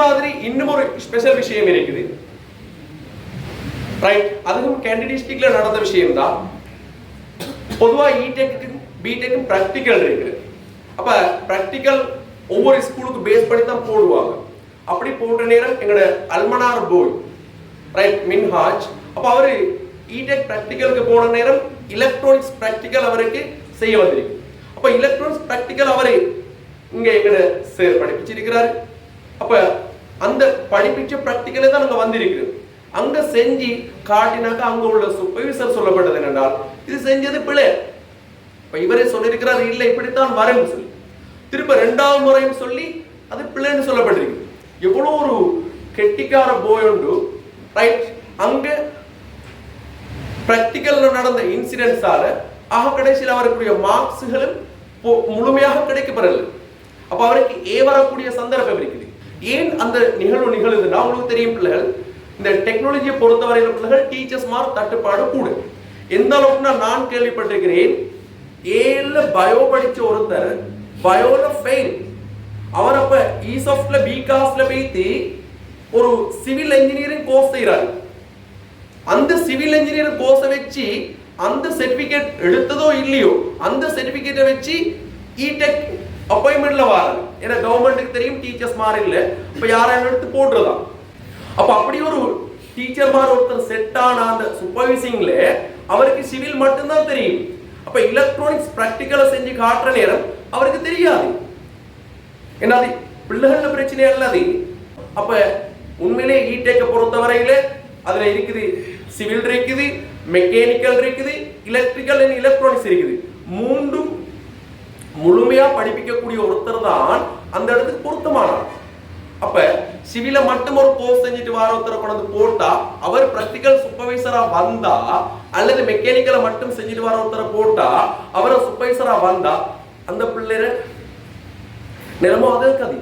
மாதிரி இன்னும் ஒரு ஸ்பெஷல் விஷயம் இருக்குது. ரைட், அதுவும் கேண்டிடேட்ஸ்டிக்ல நடந்த விஷயம் தான். பொதுவா இடெக்கும் பிடெக்கும் பிராக்டிக்கல் இருக்குது. அப்ப பிராக்டிக்கல் ஒவ்வொரு ஸ்கூலுக்கு பேஸ் பண்ணி தான் போடுவாங்க. அப்படி போட்ட நேரம் எங்களோட அல்மனார் போய் ரைட் மின்ஹாஜ், அப்ப அவரு இடெக் பிராக்டிக்கலுக்கு போன நேரம் எலக்ட்ரானிக்ஸ் பிராக்டிக்கல் அவருக்கு செய்ய வந்திருக்கு. அப்ப எலக்ட்ரானிக்ஸ் பிராக்டிக்கல் அவரு இங்க எங்கட சார் படிப்பிச்சிருக்கிறாரு. அப்ப அந்த படிப்பிச்ச பிராக்டிக்கலே தான் அங்க வந்திருக்கு. அங்க செஞ்சு காட்டினாக்க அங்க உள்ள சூப்பர்வைசர் சொல்லப்பட்டது என்னென்றால் இது செஞ்சது பிழை. இப்ப இவரே சொல்லியிருக்கிறார் இல்ல இப்படித்தான் வரேன்னு சொல்லி, திருப்ப 2வது முறையும் சொல்லி அது பிள்ளைன்னு சொல்லப்பட்டிருக்கு. எவ்வளவு ஒரு கெட்டிக்கார போய் உண்டு. ரைட், அங்க பிராக்டிக்கல்ல நடந்த இன்சிடென்ட்ஸால ஆக கடைசியில் அவருக்குரிய மார்க்ஸ்களும் முழுமையாக கிடைக்கப்படல. அப்ப அவருக்கு வரக்கூடிய சந்தர்ப்பம் இருக்குது. ஏன் அந்த நிகழ்வு நிகழுதுன்னா உங்களுக்கு தெரியும் பிள்ளைகள், இந்த டெக்னாலஜியை பொறுத்தவரையில பிள்ளைகள் டீச்சர்ஸ் மார்க் தட்டுப்பாடு கூட. எந்த அளவுக்குன்னா நான் கேள்விப்பட்டிருக்கிறேன், ஏல பயோ படிச்ச ஒருத்தர் பயோல ஃபெயில். அவர் அப்ப ஈசாஃப்ட்ல பிகாஸ்ல போயிட்டு ஒரு சிவில் இன்ஜினியரிங் கோர்ஸ் செய்யறாரு. அந்த சிவில் இன்ஜினியரிங் கோர்ஸை வச்சு அந்த சர்டிபிகேட் எடுத்ததோ இல்லையோ அந்த சர்டிபிகேட்டை வச்சு இடெக் அப்பாயின்மெண்ட்ல வராங்க. ஏன்னா கவர்மெண்ட்டுக்கு தெரியும் டீச்சர்ஸ் மார் இல்ல, இப்ப யாரும் எடுத்து போடுறதா. அப்ப அப்படி ஒரு டீச்சர் மார் ஒருத்தர் செட் ஆன அந்த சூப்பர்வைசிங்ல அவருக்கு சிவில் மட்டும்தான் தெரியும். அப்ப எலக்ட்ரானிக்ஸ் பிராக்டிக்கலை செஞ்சு காட்டுற நேரம் அவருக்கு தெரியாது. என்னது பிள்ளைகள பிரச்சனை அல்லது. அப்ப உண்மையிலே இடெக்க பொறுத்தவரையில அதுல இருக்குது சிவில் இருக்குது, மெக்கானிக்கல் இருக்குது, எலக்ட்ரிக்கல் அண்ட் எலக்ட்ரானிக்ஸ் இருக்குது. மூன்றும் முழுமையா படிப்பிக்கக்கூடிய ஒருத்தர் தான் அந்த இடத்துக்கு பொருத்தமானார். அப்ப சிவில மட்டும் ஒரு கோர்ஸ் செஞ்சுட்டு வர ஒருத்தரை கொண்டு போட்டா அவர் பிராக்டிக்கல் சூப்பர்வைசரா வந்தா, அல்லது மெக்கானிக்கலை மட்டும் செஞ்சுட்டு வர ஒருத்தரை போட்டா அவரை சூப்பர்வைசரா வந்தா அந்த பிள்ளைய நிலமோ அதே கதி.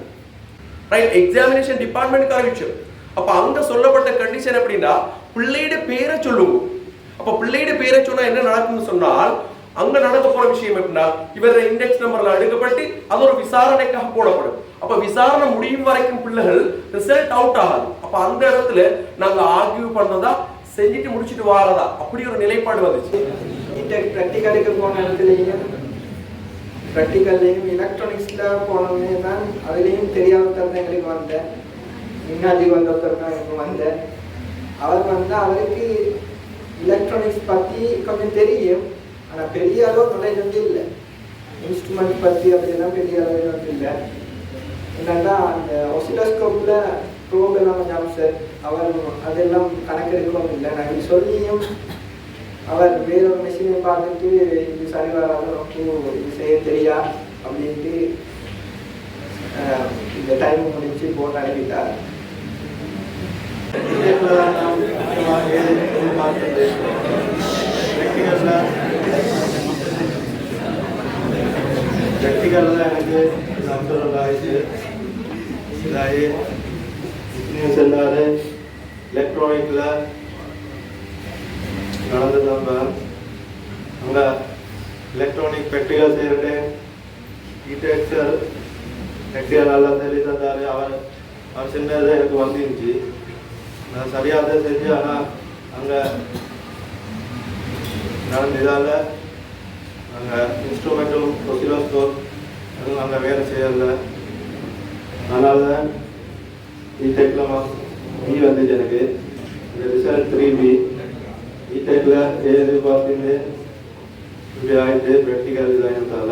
ரைட், எக்ஸாமினேஷன் டிபார்ட்மெண்ட் அறிவிச்சோம். அப்ப அங்க சொல்லப்பட்ட கண்டிஷன் எப்படின்னா பிள்ளையோட பேரை சொல்லுவோம். அப்ப பிள்ளையோட பேரை சொன்னா என்ன நடக்கும்னு சொன்னால் அங்க நடக்க போற விஷயம் எப்படின்னா இவர இண்டெக்ஸ் நம்பர்ல எடுக்கப்பட்டு அது ஒரு விசாரணைக்காக போடப்படும். அப்ப விசாரணை முடியும் வரைக்கும் பிள்ளைகள் ரிசல்ட் அவுட் ஆகாது. அப்ப அந்த இடத்துல நாங்க ஆர்கியூ பண்ணதா செஞ்சுட்டு முடிச்சுட்டு வாரதா அப்படி ஒரு நிலைப்பாடு வந்துச்சு. பிராக்டிகலுக்கு போன இடத்துலயும் பிராக்டிகல்லையும் எலக்ட்ரானிக்ஸ்ல போனோமே தான் அதுலேயும் தெரியாத எங்களுக்கு வந்தேன். முன்னாடி வந்தவர் தான் எனக்கு வந்தேன். அவர் வந்து அவருக்கு எலக்ட்ரானிக்ஸ் பற்றி கொஞ்சம் தெரியும், ஆனால் பெரிய அளவு நாலேஜ் வந்து இல்லை. இன்ஸ்ட்ருமெண்ட் பற்றி அப்படிலாம் பெரிய அளவு வந்து இல்லை. என்னன்னா அந்த ஒசிலோஸ்கோப்பில் ப்ரோப் எல்லாம் கொஞ்சம் சார் அவர் அதெல்லாம் கணக்கெடுக்கவும் இல்லை. நாங்கள் சொல்லியும் அவர் வேறொரு மிஷினை பார்த்துட்டு இது சரி வராது, நமக்கு இது செய்ய தெரியா அப்படின்ட்டு இந்த டைம் முடிச்சு போட்டு அனுப்பிட்டார். प्रैक्टिकल எனக்கு நம்பர் ஆயிடுச்சு. இதாயி இன்னும் செல்லாரு எலக்ட்ரானிக்ல நடந்தது. நம்ம அங்கே எலக்ட்ரானிக் ப்ராக்டிக்கல் செய்யறது இடெக் சார் ப்ராக்டிக்கல் நல்லா சொல்லி தந்தார். அவர் சின்னது எனக்கு வந்துருந்துச்சு, நான் சரியாக தான் செஞ்சு. ஆனால் அங்கே நடந்ததால் நாங்கள் இன்ஸ்ட்ருமெண்ட்டும் ஒசிலோஸ்கோப் அதுவும் அங்கே வேலை செய்யலை. அதனால தான் இடெக்கில் பி வந்துச்சு எனக்கு. இந்த ரிசல்ட் 3B. இடெக்கில் எதிர்பார்த்துட்டு இப்படி ஆகிட்டு ப்ராக்டிக்கல் இதாகிறதால